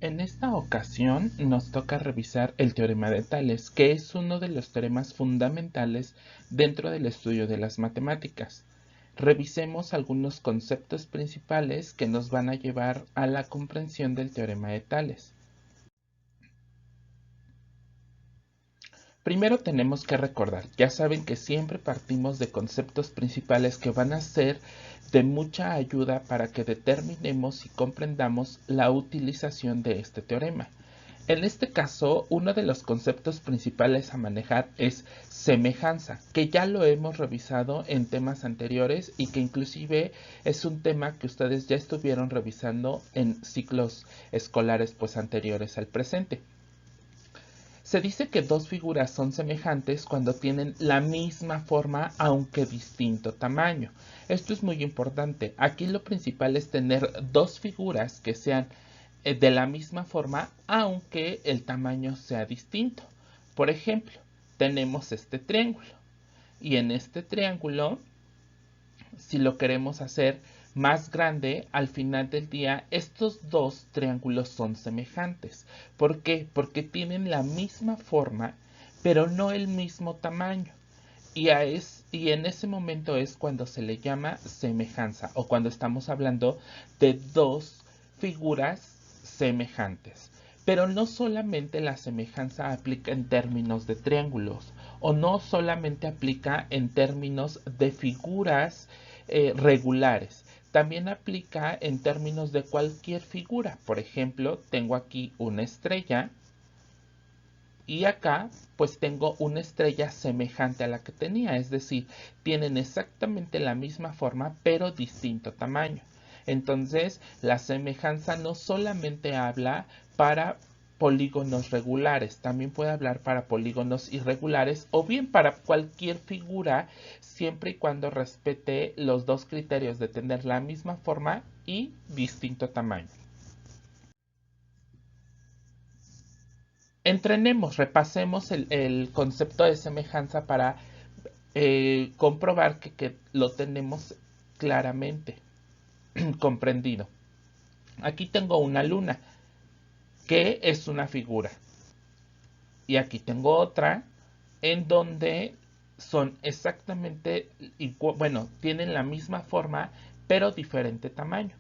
En esta ocasión nos toca revisar el teorema de Tales, que es uno de los teoremas fundamentales dentro del estudio de las matemáticas. Revisemos algunos conceptos principales que nos van a llevar a la comprensión del teorema de Tales. Primero tenemos que recordar, ya saben que siempre partimos de conceptos principales que van a ser de mucha ayuda para que determinemos y comprendamos la utilización de este teorema. En este caso, uno de los conceptos principales a manejar es semejanza, que ya lo hemos revisado en temas anteriores y que inclusive es un tema que ustedes ya estuvieron revisando en ciclos escolares anteriores al presente. Se dice que dos figuras son semejantes cuando tienen la misma forma aunque distinto tamaño. Esto es muy importante. Aquí lo principal es tener dos figuras que sean de la misma forma aunque el tamaño sea distinto. Por ejemplo, tenemos este triángulo y en este triángulo, si lo queremos hacer más grande, al final del día estos dos triángulos son semejantes. ¿Por qué? Porque tienen la misma forma, pero no el mismo tamaño. Y en ese momento es cuando se le llama semejanza o cuando estamos hablando de dos figuras semejantes. Pero no solamente la semejanza aplica en términos de triángulos o no solamente aplica en términos de figuras regulares. También aplica en términos de cualquier figura. Por ejemplo, tengo aquí una estrella y acá pues tengo una estrella semejante a la que tenía, es decir, tienen exactamente la misma forma pero distinto tamaño. Entonces, la semejanza no solamente habla para polígonos regulares, también puede hablar para polígonos irregulares o bien para cualquier figura siempre y cuando respete los dos criterios de tener la misma forma y distinto tamaño. Entrenemos, repasemos el concepto de semejanza para comprobar que lo tenemos claramente comprendido. Aquí tengo una luna, que es una figura. Y aquí tengo otra en donde son exactamente igual, bueno, tienen la misma forma, pero diferente tamaño.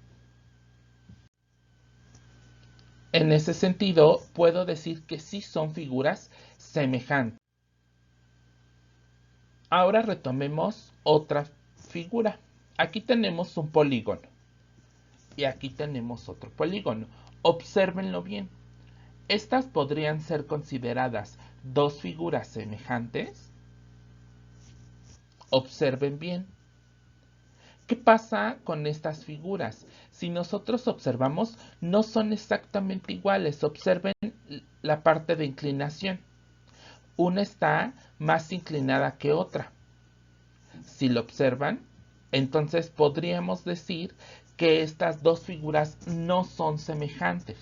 En ese sentido, puedo decir que sí son figuras semejantes. Ahora retomemos otra figura. Aquí tenemos un polígono y aquí tenemos otro polígono. Obsérvenlo bien. Estas podrían ser consideradas dos figuras semejantes. Observen bien. ¿Qué pasa con estas figuras? Si nosotros observamos, no son exactamente iguales. Observen la parte de inclinación. Una está más inclinada que otra. Si lo observan, entonces podríamos decir que estas dos figuras no son semejantes,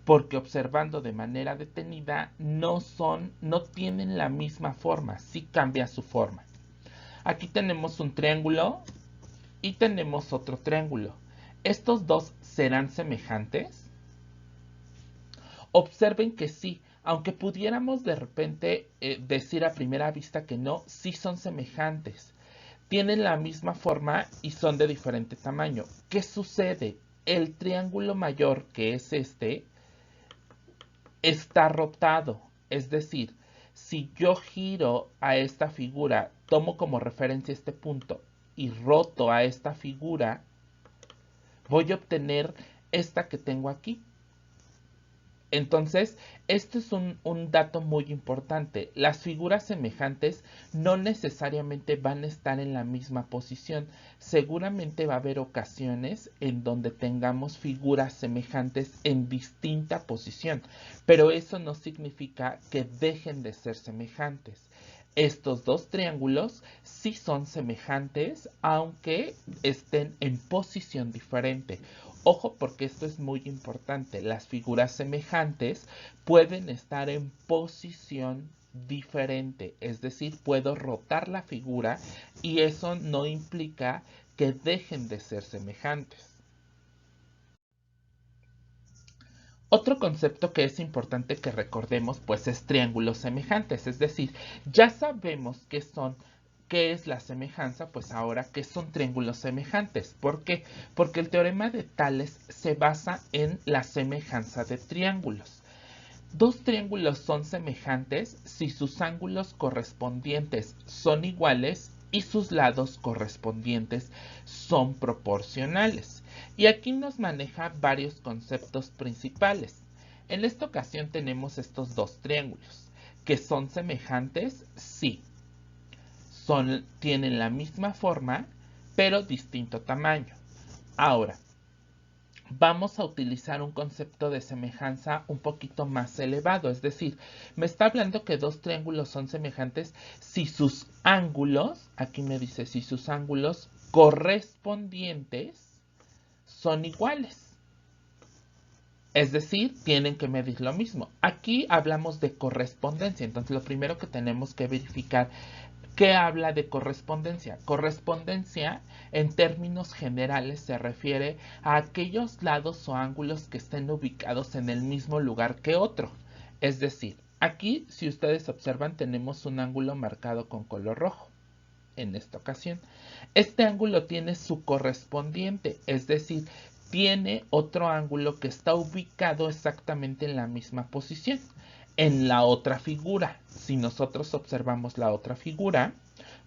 porque observando de manera detenida no tienen la misma forma, sí cambia su forma. Aquí tenemos un triángulo y tenemos otro triángulo. ¿Estos dos serán semejantes? Observen que sí, aunque pudiéramos de repente decir a primera vista que no, sí son semejantes. Tienen la misma forma y son de diferente tamaño. ¿Qué sucede? El triángulo mayor, que es este, está rotado. Es decir, si yo giro a esta figura, tomo como referencia este punto y roto a esta figura, voy a obtener esta que tengo aquí. Entonces, esto es un dato muy importante. Las figuras semejantes no necesariamente van a estar en la misma posición. Seguramente va a haber ocasiones en donde tengamos figuras semejantes en distinta posición, pero eso no significa que dejen de ser semejantes. Estos dos triángulos sí son semejantes, aunque estén en posición diferente. Ojo, porque esto es muy importante. Las figuras semejantes pueden estar en posición diferente, es decir, puedo rotar la figura y eso no implica que dejen de ser semejantes. Otro concepto que es importante que recordemos, pues es triángulos semejantes, es decir, ya sabemos qué es la semejanza, pues ahora qué son triángulos semejantes. ¿Por qué? Porque el teorema de Tales se basa en la semejanza de triángulos. Dos triángulos son semejantes si sus ángulos correspondientes son iguales y sus lados correspondientes son proporcionales. Y aquí nos maneja varios conceptos principales. En esta ocasión tenemos estos dos triángulos, que son semejantes, sí. Tienen la misma forma, pero distinto tamaño. Ahora, vamos a utilizar un concepto de semejanza un poquito más elevado, es decir, me está hablando que dos triángulos son semejantes si sus ángulos, aquí me dice si sus ángulos correspondientes son iguales. Es decir, tienen que medir lo mismo. Aquí hablamos de correspondencia, entonces lo primero que tenemos que verificar, ¿qué habla de correspondencia? Correspondencia, en términos generales, se refiere a aquellos lados o ángulos que estén ubicados en el mismo lugar que otro. Es decir, aquí, si ustedes observan, tenemos un ángulo marcado con color rojo. En esta ocasión, este ángulo tiene su correspondiente, es decir, tiene otro ángulo que está ubicado exactamente en la misma posición. En la otra figura, si nosotros observamos la otra figura,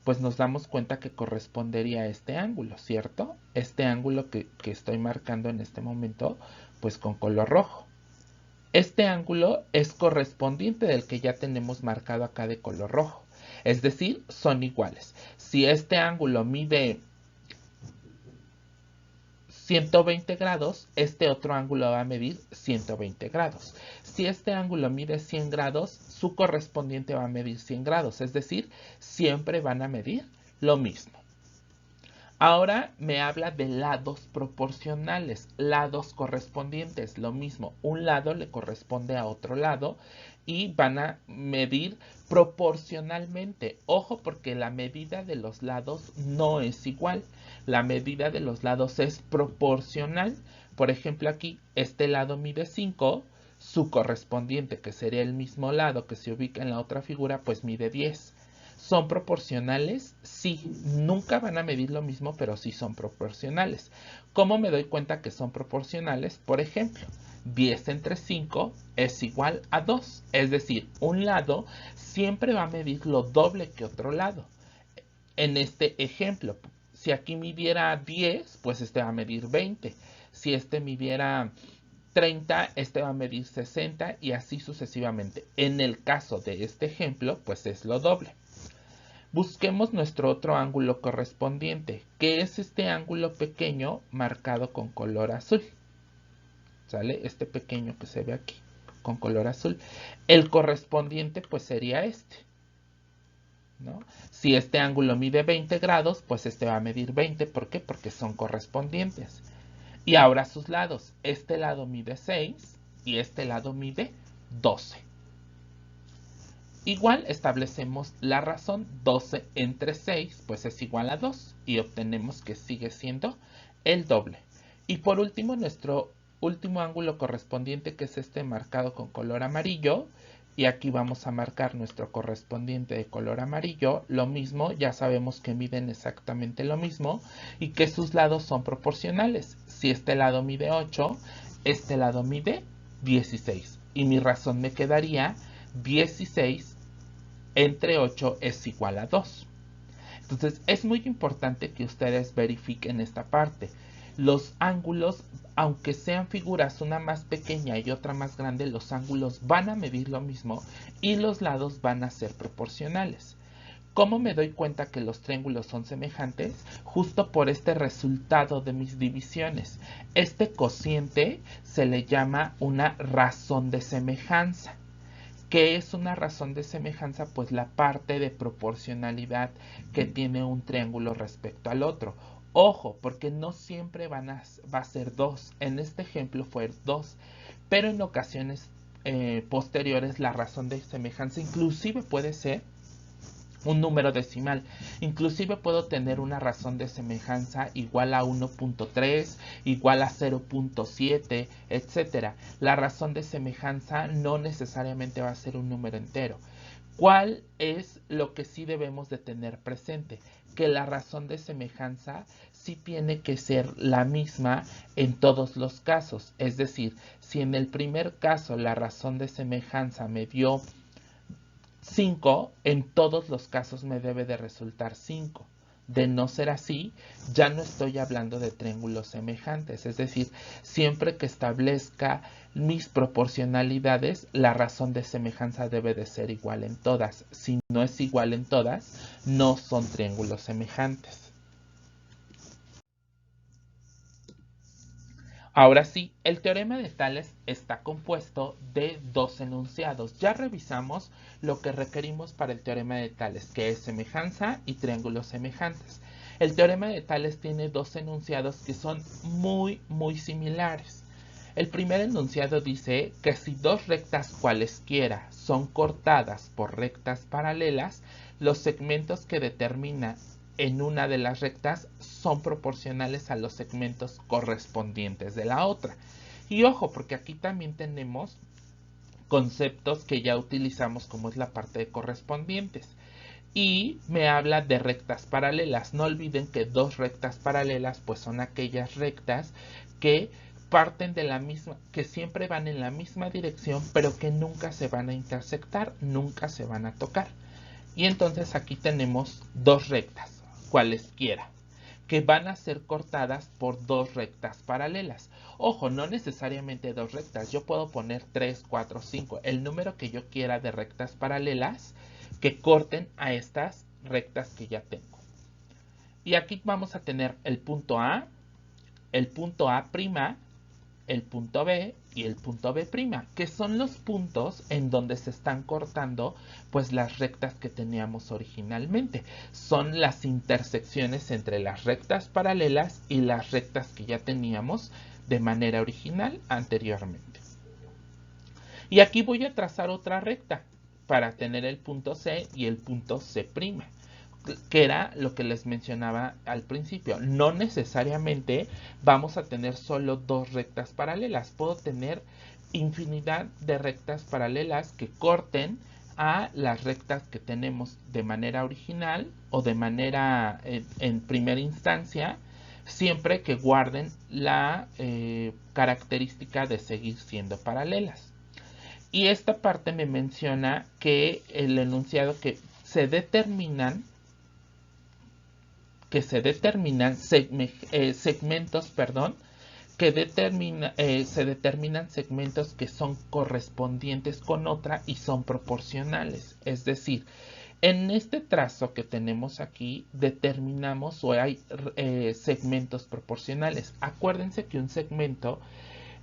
pues nos damos cuenta que correspondería a este ángulo, ¿cierto? Este ángulo que estoy marcando en este momento, pues con color rojo. Este ángulo es correspondiente del que ya tenemos marcado acá de color rojo. Es decir, son iguales. Si este ángulo mide 120 grados, este otro ángulo va a medir 120 grados. Si este ángulo mide 100 grados, su correspondiente va a medir 100 grados. Es decir, siempre van a medir lo mismo. Ahora me habla de lados proporcionales, lados correspondientes, lo mismo, un lado le corresponde a otro lado y van a medir proporcionalmente. Ojo, porque la medida de los lados no es igual, la medida de los lados es proporcional. Por ejemplo, aquí este lado mide 5, su correspondiente, que sería el mismo lado que se ubica en la otra figura, pues mide 10. ¿Son proporcionales? Sí, nunca van a medir lo mismo, pero sí son proporcionales. ¿Cómo me doy cuenta que son proporcionales? Por ejemplo, 10 entre 5 es igual a 2. Es decir, un lado siempre va a medir lo doble que otro lado. En este ejemplo, si aquí midiera 10, pues este va a medir 20. Si este midiera 30, este va a medir 60 y así sucesivamente. En el caso de este ejemplo, pues es lo doble. Busquemos nuestro otro ángulo correspondiente, que es este ángulo pequeño marcado con color azul. ¿Sale? Este pequeño que se ve aquí, con color azul. El correspondiente pues sería este, ¿no? Si este ángulo mide 20 grados, pues este va a medir 20. ¿Por qué? Porque son correspondientes. Y ahora sus lados. Este lado mide 6 y este lado mide 12. Igual establecemos la razón, 12 entre 6 pues es igual a 2 y obtenemos que sigue siendo el doble. Y por último nuestro último ángulo correspondiente, que es este marcado con color amarillo, y aquí vamos a marcar nuestro correspondiente de color amarillo. Lo mismo, ya sabemos que miden exactamente lo mismo y que sus lados son proporcionales. Si este lado mide 8, este lado mide 16 y mi razón me quedaría 16 entre 8 es igual a 2. Entonces es muy importante que ustedes verifiquen esta parte. Los ángulos, aunque sean figuras una más pequeña y otra más grande, los ángulos van a medir lo mismo y los lados van a ser proporcionales. ¿Cómo me doy cuenta que los triángulos son semejantes? Justo por este resultado de mis divisiones. Este cociente se le llama una razón de semejanza. ¿Qué es una razón de semejanza? Pues la parte de proporcionalidad que tiene un triángulo respecto al otro. Ojo, porque no siempre va a ser 2. En este ejemplo fue 2, pero en ocasiones posteriores la razón de semejanza inclusive puede ser un número decimal. Inclusive puedo tener una razón de semejanza igual a 1.3, igual a 0.7, etcétera. La razón de semejanza no necesariamente va a ser un número entero. ¿Cuál es lo que sí debemos de tener presente? Que la razón de semejanza sí tiene que ser la misma en todos los casos. Es decir, si en el primer caso la razón de semejanza me dio 5, en todos los casos me debe de resultar 5. De no ser así, ya no estoy hablando de triángulos semejantes. Es decir, siempre que establezca mis proporcionalidades, la razón de semejanza debe de ser igual en todas. Si no es igual en todas, no son triángulos semejantes. Ahora sí, el teorema de Tales está compuesto de dos enunciados. Ya revisamos lo que requerimos para el teorema de Tales, que es semejanza y triángulos semejantes. El teorema de Tales tiene dos enunciados que son muy similares. El primer enunciado dice que si dos rectas cualesquiera son cortadas por rectas paralelas, los segmentos que determina en una de las rectas son proporcionales a los segmentos correspondientes de la otra. Y ojo, porque aquí también tenemos conceptos que ya utilizamos como es la parte de correspondientes. Y me habla de rectas paralelas. No olviden que dos rectas paralelas pues son aquellas rectas que parten de la misma, que siempre van en la misma dirección, pero que nunca se van a intersectar, nunca se van a tocar. Y entonces aquí tenemos dos rectas cualesquiera, que van a ser cortadas por dos rectas paralelas. Ojo, no necesariamente dos rectas, yo puedo poner 3, 4, 5, el número que yo quiera de rectas paralelas que corten a estas rectas que ya tengo. Y aquí vamos a tener el punto A, el punto A', el punto B y el punto B', que son los puntos en donde se están cortando pues las rectas que teníamos originalmente. Son las intersecciones entre las rectas paralelas y las rectas que ya teníamos de manera original anteriormente. Y aquí voy a trazar otra recta para tener el punto C y el punto C', que era lo que les mencionaba al principio. No necesariamente vamos a tener solo dos rectas paralelas. Puedo tener infinidad de rectas paralelas que corten a las rectas que tenemos de manera original o de manera en primera instancia, siempre que guarden la característica de seguir siendo paralelas. Y esta parte me menciona que el enunciado que se determinan segmentos, se determinan segmentos que son correspondientes con otra y son proporcionales. Es decir, en este trazo que tenemos aquí determinamos o hay segmentos proporcionales. Acuérdense que un segmento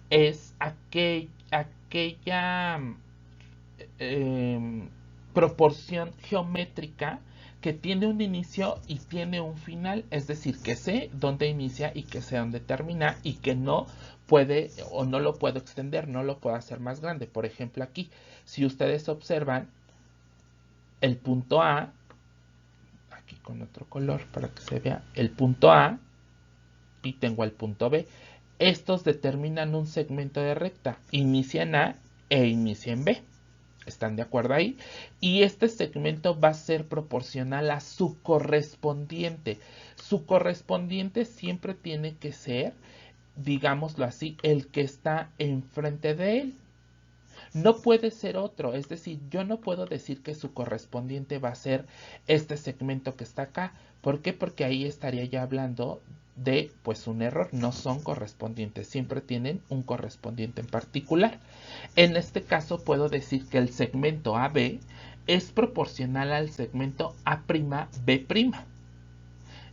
es aquella proporción geométrica que tiene un inicio y tiene un final, es decir, que sé dónde inicia y que sé dónde termina y que no puede o no lo puedo extender, no lo puedo hacer más grande. Por ejemplo, aquí, si ustedes observan el punto A, aquí con otro color para que se vea, el punto A y tengo el punto B. Estos determinan un segmento de recta, inicia en A e inicia en B. ¿Están de acuerdo ahí? Y este segmento va a ser proporcional a su correspondiente. Su correspondiente siempre tiene que ser, digámoslo así, el que está enfrente de él. No puede ser otro, es decir, yo no puedo decir que su correspondiente va a ser este segmento que está acá. ¿Por qué? Porque ahí estaría ya hablando de pues un error, no son correspondientes, siempre tienen un correspondiente en particular. En este caso puedo decir que el segmento AB es proporcional al segmento A'B'.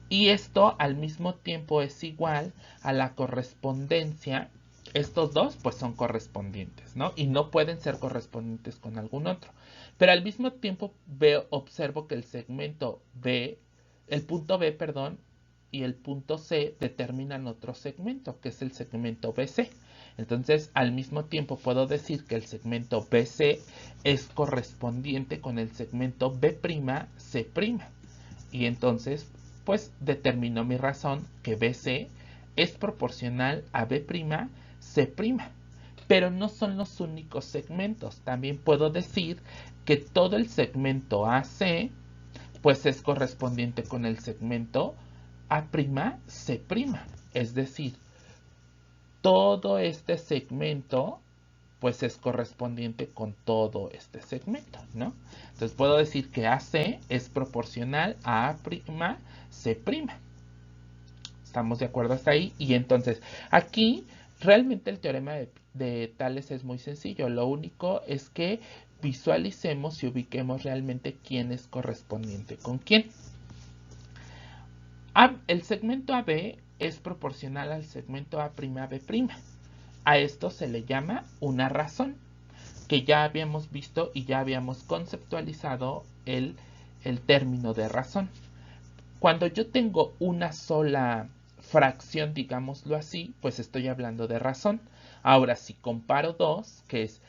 Y esto al mismo tiempo es igual a la correspondencia. Estos dos pues son correspondientes, ¿no? Y no pueden ser correspondientes con algún otro. Pero al mismo tiempo observo que el segmento B, el punto B, perdón, y el punto C determinan otro segmento, que es el segmento BC. Entonces, al mismo tiempo puedo decir que el segmento BC es correspondiente con el segmento B'C'. Y entonces, pues determino mi razón que BC es proporcional a B'C'. Pero no son los únicos segmentos. También puedo decir que todo el segmento AC pues es correspondiente con el segmento A'C'. Es decir, todo este segmento pues es correspondiente con todo este segmento, ¿no? Entonces puedo decir que AC es proporcional a A'C'. ¿Estamos de acuerdo hasta ahí? Y entonces aquí realmente el teorema de Tales es muy sencillo. Lo único es que visualicemos y ubiquemos realmente quién es correspondiente con quién. El segmento AB es proporcional al segmento A'B'. A esto se le llama una razón, que ya habíamos visto y ya habíamos conceptualizado el término de razón. Cuando yo tengo una sola fracción, digámoslo así, pues estoy hablando de razón. Ahora, si comparo dos, que es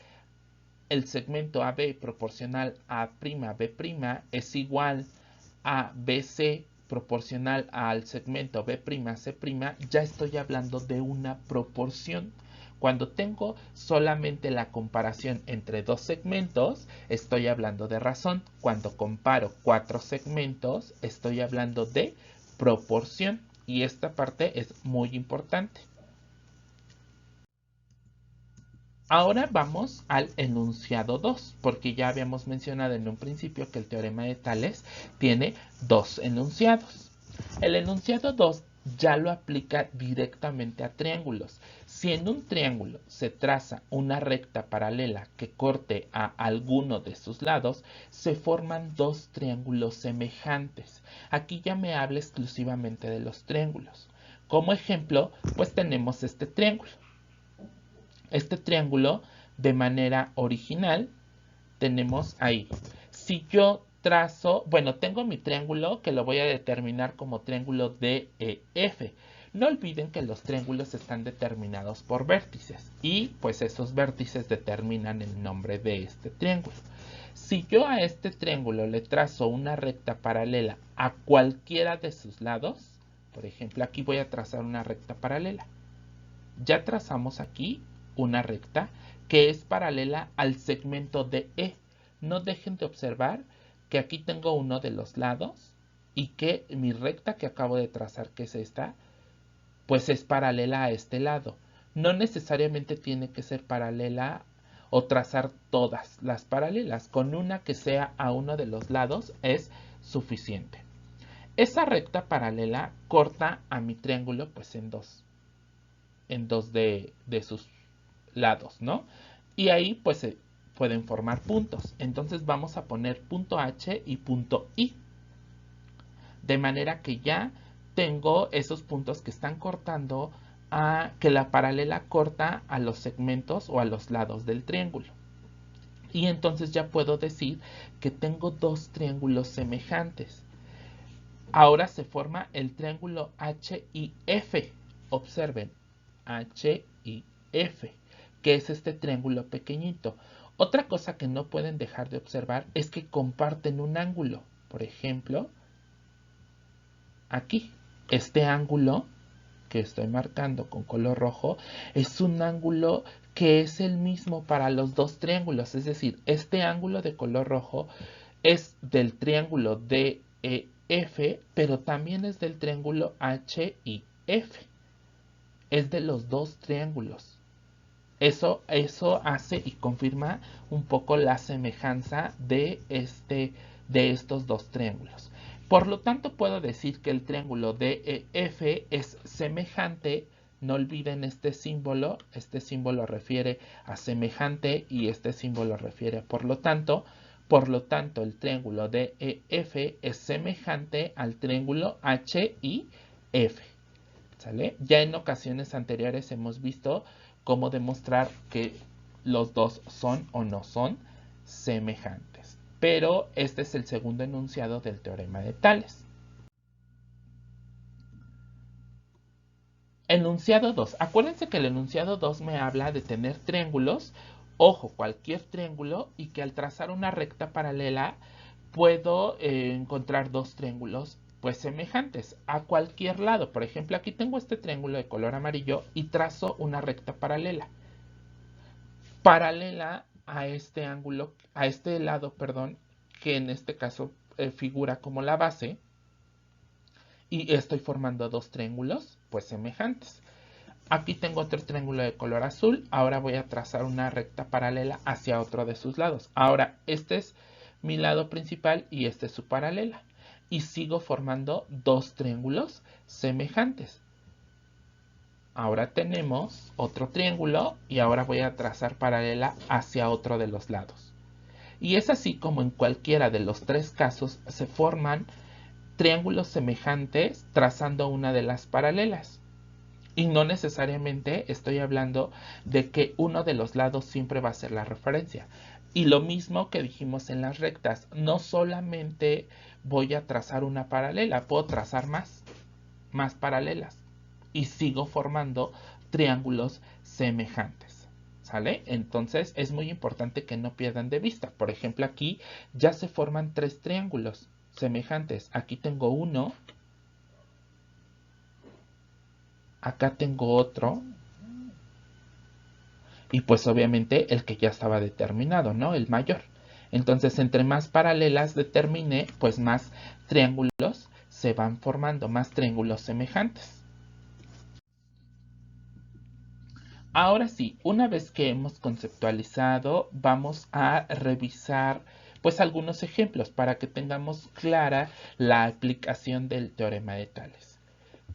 el segmento AB proporcional a A'B' es igual a BC proporcional al segmento B'C', ya estoy hablando de una proporción. Cuando tengo solamente la comparación entre dos segmentos, estoy hablando de razón. Cuando comparo cuatro segmentos, estoy hablando de proporción. Y esta parte es muy importante. Ahora vamos al enunciado 2, porque ya habíamos mencionado en un principio que el teorema de Tales tiene dos enunciados. El enunciado 2 ya lo aplica directamente a triángulos. Si en un triángulo se traza una recta paralela que corte a alguno de sus lados, se forman dos triángulos semejantes. Aquí ya me habla exclusivamente de los triángulos. Como ejemplo, pues tenemos este triángulo. Este triángulo de manera original tenemos ahí. Si yo trazo, bueno, tengo mi triángulo que lo voy a determinar como triángulo DEF. No olviden que los triángulos están determinados por vértices y pues esos vértices determinan el nombre de este triángulo. Si yo a este triángulo le trazo una recta paralela a cualquiera de sus lados, por ejemplo, aquí voy a trazar una recta paralela. Ya trazamos aquí una recta que es paralela al segmento DE. No dejen de observar que aquí tengo uno de los lados y que mi recta que acabo de trazar, que es esta, pues es paralela a este lado. No necesariamente tiene que ser paralela o trazar todas las paralelas. Con una que sea a uno de los lados es suficiente. Esa recta paralela corta a mi triángulo pues en dos de sus lados, ¿no? Y ahí pues se pueden formar puntos. Entonces vamos a poner punto H y punto I. De manera que ya tengo esos puntos que están cortando que la paralela corta a los segmentos o a los lados del triángulo. Y entonces ya puedo decir que tengo dos triángulos semejantes. Ahora se forma el triángulo HIF. Observen, HIF, que es este triángulo pequeñito. Otra cosa que no pueden dejar de observar es que comparten un ángulo. Por ejemplo, aquí, este ángulo que estoy marcando con color rojo es un ángulo que es el mismo para los dos triángulos. Es decir, este ángulo de color rojo es del triángulo DEF, pero también es del triángulo HIF. Es de los dos triángulos. Eso hace y confirma un poco la semejanza de estos dos triángulos. Por lo tanto, puedo decir que el triángulo DEF es semejante. No olviden este símbolo refiere a semejante y este símbolo refiere a por lo tanto. Por lo tanto, el triángulo DEF es semejante al triángulo HIF. ¿Sale? Ya en ocasiones anteriores hemos visto cómo demostrar que los dos son o no son semejantes. Pero este es el segundo enunciado del teorema de Tales. Enunciado 2. Acuérdense que el enunciado 2 me habla de tener triángulos, ojo, cualquier triángulo, y que al trazar una recta paralela puedo encontrar dos triángulos pues semejantes a cualquier lado. Por ejemplo, aquí tengo este triángulo de color amarillo y trazo una recta paralela. Paralela a este ángulo, a este lado, perdón, que en este caso figura como la base, y estoy formando dos triángulos pues semejantes. Aquí tengo otro triángulo de color azul. Ahora voy a trazar una recta paralela hacia otro de sus lados. Ahora, este es mi lado principal y este es su paralela. Y sigo formando dos triángulos semejantes. Ahora tenemos otro triángulo y ahora voy a trazar paralela hacia otro de los lados. Y es así como en cualquiera de los tres casos se forman triángulos semejantes trazando una de las paralelas. Y no necesariamente estoy hablando de que uno de los lados siempre va a ser la referencia. Y lo mismo que dijimos en las rectas, no solamente voy a trazar una paralela, puedo trazar más paralelas. Y sigo formando triángulos semejantes. ¿Sale? Entonces es muy importante que no pierdan de vista. Por ejemplo, aquí ya se forman tres triángulos semejantes. Aquí tengo uno. Acá tengo otro. Y pues obviamente el que ya estaba determinado, ¿no? El mayor. Entonces, entre más paralelas determine, pues más triángulos se van formando, más triángulos semejantes. Ahora sí, una vez que hemos conceptualizado, vamos a revisar pues algunos ejemplos para que tengamos clara la aplicación del teorema de Tales.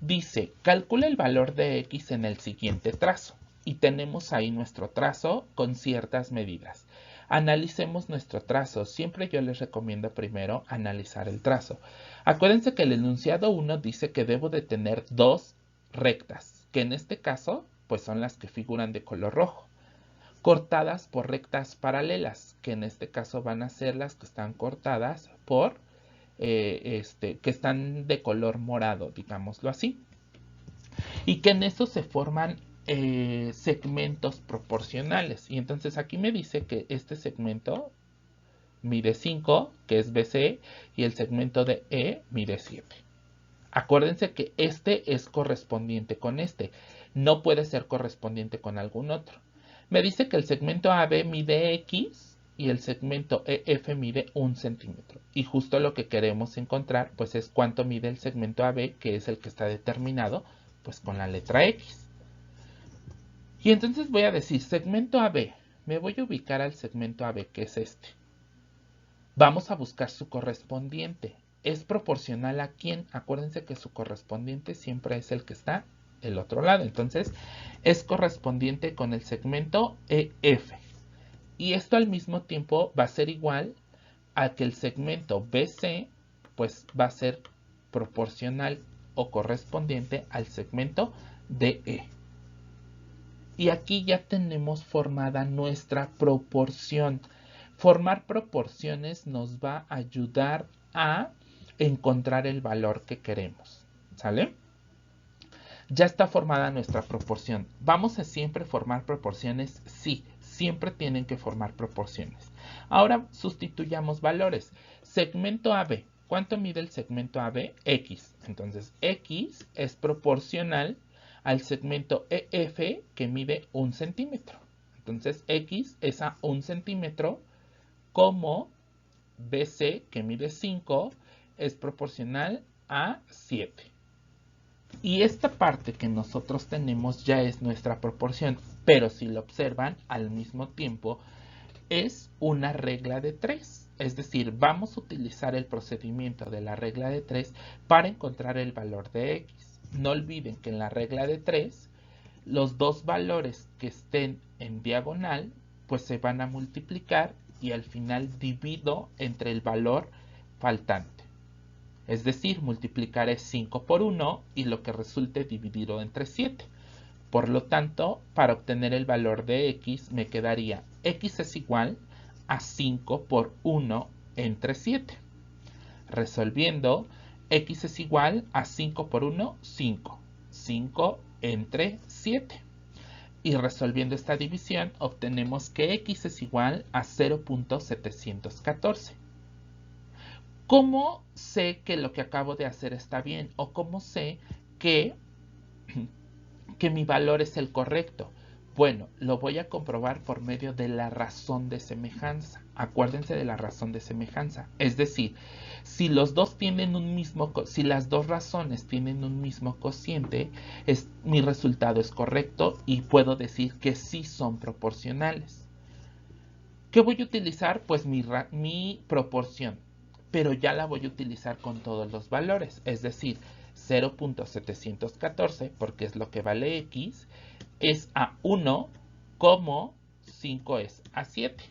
Dice, calcula el valor de x en el siguiente trazo. Y tenemos ahí nuestro trazo con ciertas medidas. Analicemos nuestro trazo. Siempre yo les recomiendo primero analizar el trazo. Acuérdense que el enunciado 1 dice que debo de tener dos rectas, que en este caso pues son las que figuran de color rojo, cortadas por rectas paralelas, que en este caso van a ser las que están cortadas por que están de color morado, digámoslo así. Y que en eso se forman segmentos proporcionales. Y entonces aquí me dice que este segmento mide 5, que es BC, y el segmento de E mide 7. Acuérdense que este es correspondiente con este. No puede ser correspondiente con algún otro. Me dice que el segmento AB mide X y el segmento EF mide 1 centímetro. Y justo lo que queremos encontrar pues es cuánto mide el segmento AB, que es el que está determinado pues con la letra X. Y entonces voy a decir segmento AB. Me voy a ubicar al segmento AB, que es este. Vamos a buscar su correspondiente. ¿Es proporcional a quién? Acuérdense que su correspondiente siempre es el que está del otro lado. Entonces, es correspondiente con el segmento EF. Y esto al mismo tiempo va a ser igual a que el segmento BC, pues va a ser proporcional o correspondiente al segmento DE. Y aquí ya tenemos formada nuestra proporción. Formar proporciones nos va a ayudar a encontrar el valor que queremos. ¿Sale? Ya está formada nuestra proporción. ¿Vamos a siempre formar proporciones? Sí, siempre tienen que formar proporciones. Ahora sustituyamos valores. Segmento AB. ¿Cuánto mide el segmento AB? X. Entonces, X es proporcional al segmento EF, que mide 1 centímetro. Entonces, X es a 1 centímetro, como BC, que mide 5, es proporcional a 7. Y esta parte que nosotros tenemos ya es nuestra proporción, pero si lo observan, al mismo tiempo es una regla de 3. Es decir, vamos a utilizar el procedimiento de la regla de 3 para encontrar el valor de X. No olviden que en la regla de 3, los dos valores que estén en diagonal, pues se van a multiplicar y al final divido entre el valor faltante. Es decir, multiplicaré 5 por 1 y lo que resulte dividido entre 7. Por lo tanto, para obtener el valor de X me quedaría X es igual a 5 por 1 entre 7. Resolviendo, X es igual a 5 por 1, 5. 5 entre 7. Y resolviendo esta división obtenemos que x es igual a 0.714. ¿Cómo sé que lo que acabo de hacer está bien? ¿O cómo sé que mi valor es el correcto? Bueno, lo voy a comprobar por medio de la razón de semejanza. Acuérdense de la razón de semejanza. Es decir, si las dos razones tienen un mismo cociente, mi resultado es correcto y puedo decir que sí son proporcionales. ¿Qué voy a utilizar? Pues mi proporción, pero ya la voy a utilizar con todos los valores, es decir, 0.714, porque es lo que vale x, es a 1 como 5 es a 7.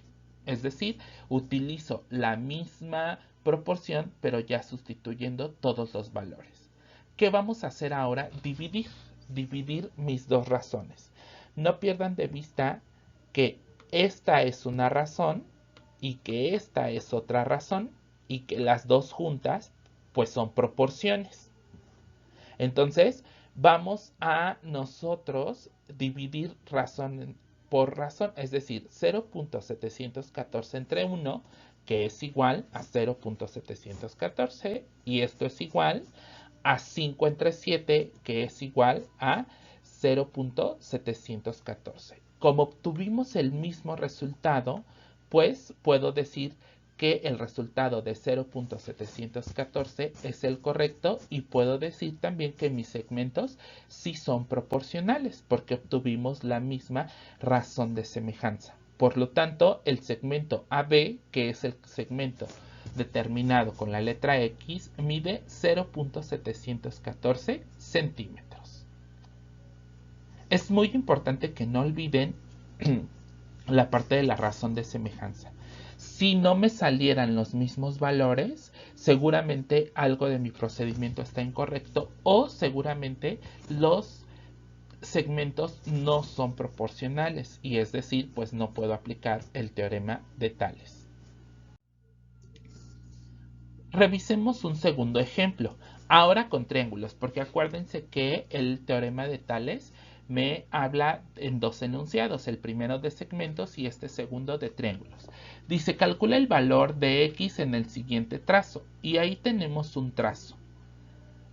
Es decir, utilizo la misma proporción, pero ya sustituyendo todos los valores. ¿Qué vamos a hacer ahora? Dividir mis dos razones. No pierdan de vista que esta es una razón y que esta es otra razón y que las dos juntas pues son proporciones. Entonces vamos a nosotros dividir razón por razón, es decir, 0.714 entre 1, que es igual a 0.714, y esto es igual a 5 entre 7, que es igual a 0.714. Como obtuvimos el mismo resultado, pues puedo decir que el resultado de 0.714 es el correcto y puedo decir también que mis segmentos sí son proporcionales porque obtuvimos la misma razón de semejanza. Por lo tanto, el segmento AB, que es el segmento determinado con la letra X, mide 0.714 centímetros. Es muy importante que no olviden la parte de la razón de semejanza. Si no me salieran los mismos valores, seguramente algo de mi procedimiento está incorrecto o seguramente los segmentos no son proporcionales y es decir, pues no puedo aplicar el teorema de Tales. Revisemos un segundo ejemplo, ahora con triángulos, porque acuérdense que el teorema de Tales me habla en dos enunciados, el primero de segmentos y este segundo de triángulos. Dice, calcula el valor de x en el siguiente trazo, y ahí tenemos un trazo.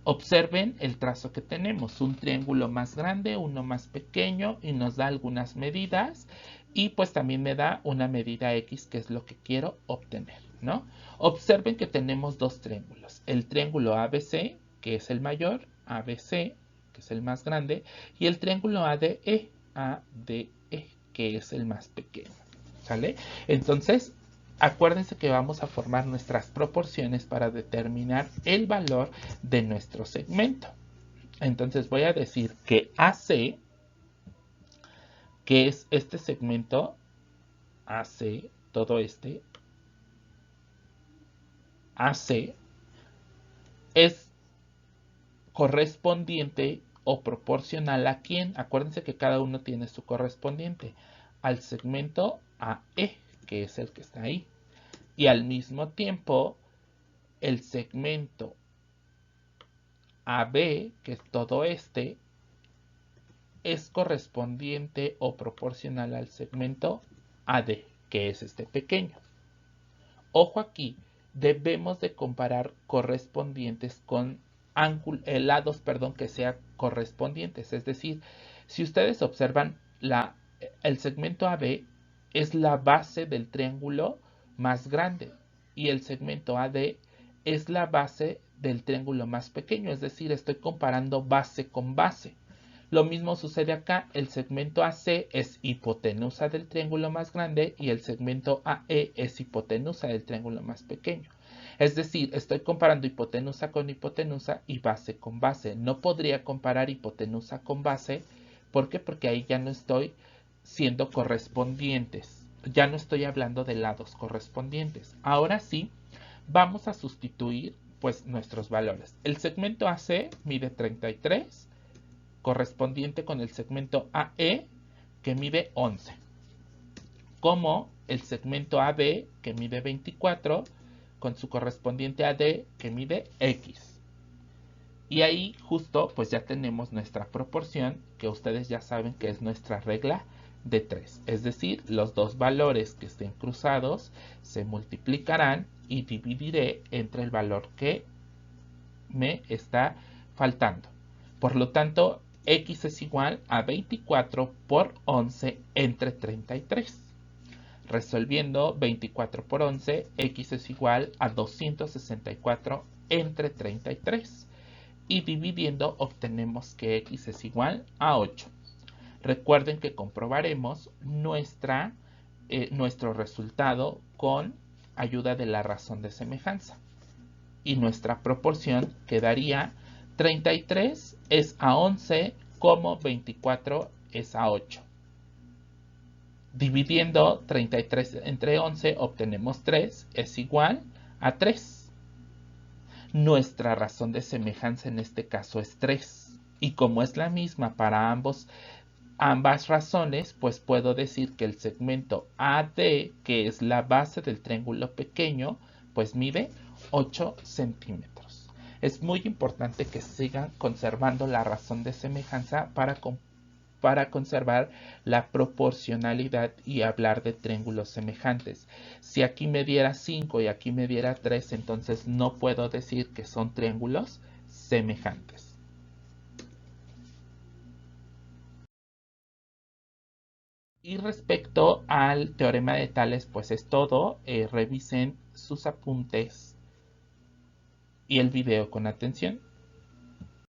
Observen el trazo que tenemos, un triángulo más grande, uno más pequeño, y nos da algunas medidas, y pues también me da una medida x, que es lo que quiero obtener, ¿no? Observen que tenemos dos triángulos, el triángulo ABC, que es el mayor, ABC, que es el más grande, y el triángulo ADE, que es el más pequeño, ¿sale? Entonces, acuérdense que vamos a formar nuestras proporciones para determinar el valor de nuestro segmento. Entonces voy a decir que AC, que es este segmento, AC, todo este, AC, es correspondiente o proporcional a quién. Acuérdense que cada uno tiene su correspondiente. Al segmento AE, que es el que está ahí. Y al mismo tiempo, el segmento AB, que es todo este, es correspondiente o proporcional al segmento AD, que es este pequeño. Ojo aquí, debemos de comparar correspondientes con lados, que sean correspondientes. Es decir, si ustedes observan, el segmento AB es la base del triángulo más grande y el segmento AD es la base del triángulo más pequeño. Es decir, estoy comparando base con base. Lo mismo sucede acá, el segmento AC es hipotenusa del triángulo más grande y el segmento AE es hipotenusa del triángulo más pequeño. Es decir, estoy comparando hipotenusa con hipotenusa y base con base. No podría comparar hipotenusa con base. ¿Por qué? Porque ahí ya no estoy siendo correspondientes. Ya no estoy hablando de lados correspondientes. Ahora sí, vamos a sustituir pues nuestros valores. El segmento AC mide 33, correspondiente con el segmento AE, que mide 11, como el segmento AB, que mide 24, con su correspondiente AD, que mide X. Y ahí justo pues ya tenemos nuestra proporción, que ustedes ya saben que es nuestra regla de 3. Es decir, los dos valores que estén cruzados se multiplicarán y dividiré entre el valor que me está faltando. Por lo tanto, x es igual a 24 por 11 entre 33. Resolviendo 24 por 11, x es igual a 264 entre 33. Y dividiendo obtenemos que x es igual a 8. Recuerden que comprobaremos nuestro resultado con ayuda de la razón de semejanza. Y nuestra proporción quedaría 33 es a 11 como 24 es a 8. Dividiendo 33 entre 11 obtenemos 3 es igual a 3. Nuestra razón de semejanza en este caso es 3. Y como es la misma para ambas razones, pues puedo decir que el segmento AD, que es la base del triángulo pequeño, pues mide 8 centímetros. Es muy importante que sigan conservando la razón de semejanza para conservar la proporcionalidad y hablar de triángulos semejantes. Si aquí me diera 5 y aquí me diera 3, entonces no puedo decir que son triángulos semejantes. Y respecto al teorema de Tales, pues es todo. Revisen sus apuntes y el video con atención.